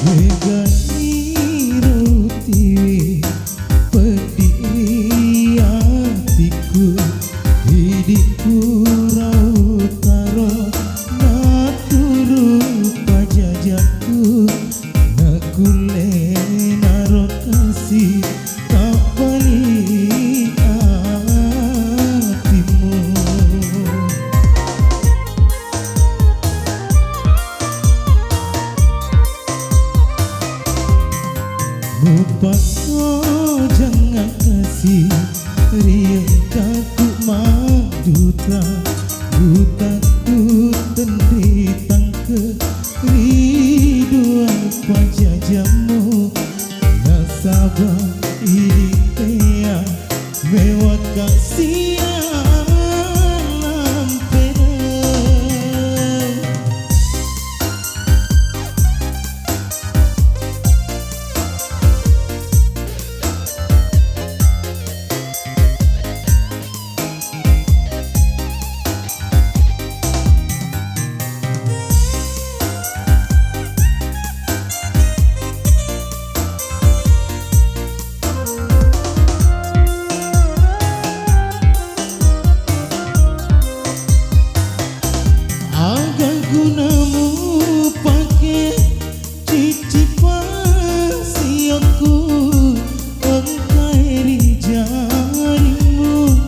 Megani roti pedih hatiku, hidupku rautaro naturu pajajaku, nakule naro kasih tak balik hatimu. Mupako jangan kasih riang kaku maduta, dutaku tenditang ke riduan pajajamu, nasabah iritea mewah kasih alam penang. Agak gunamu pakai cicipan siokku, engkai di jarimu,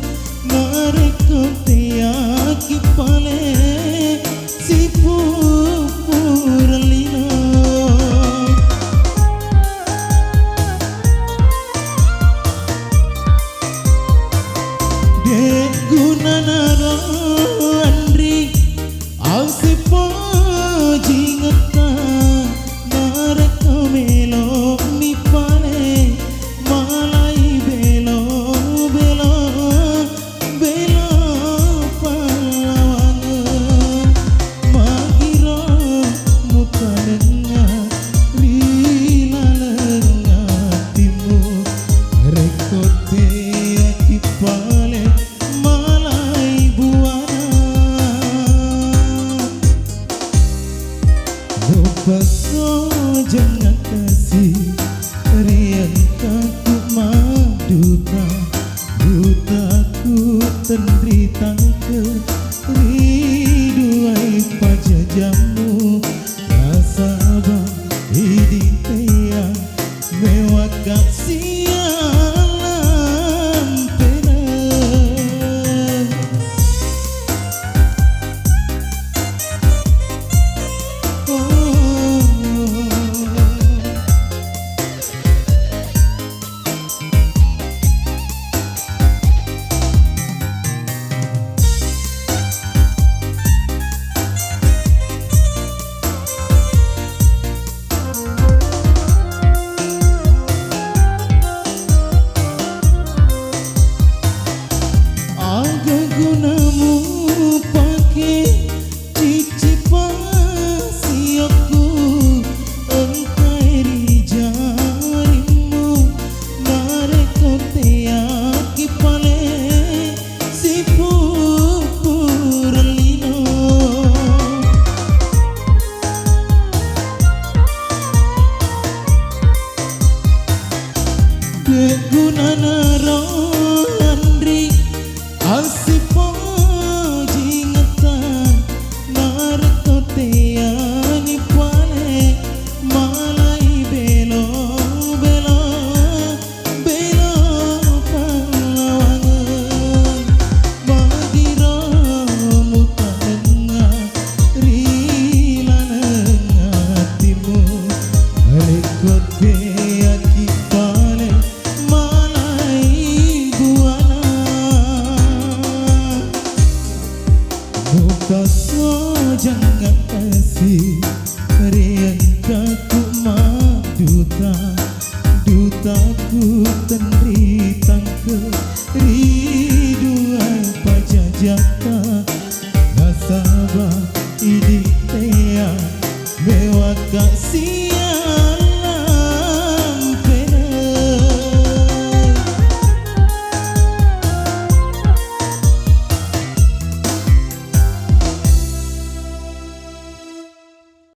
mereka teyaki pale si pupurlino. Dek gunanaro andri Alsipo jingata nareka melo mi pale malai belo belo belo palawangan magiro mutanenga rilalenga timu rekote aki pale malai buana. Mupako jangan kasih riang kaku maduta, dutaku tendritang ke riduai pajajamu, nasabah hiditea mewah kasih alam penang. Agak gunamu pakai cicipan siokku, engkai di jarimu, mereka teyaki pale si pupurlino. Dek gunanaro andri Alsipo jingata nareka teyani pale malai belo belo belo palawangan magiro mutanenga rilalenga timu rekote aki pale malai buana. Mupako jangan kasih riang kaku maduta, dutaku tendritang ke riduan pajajata, nasabah hiditea mewah kasih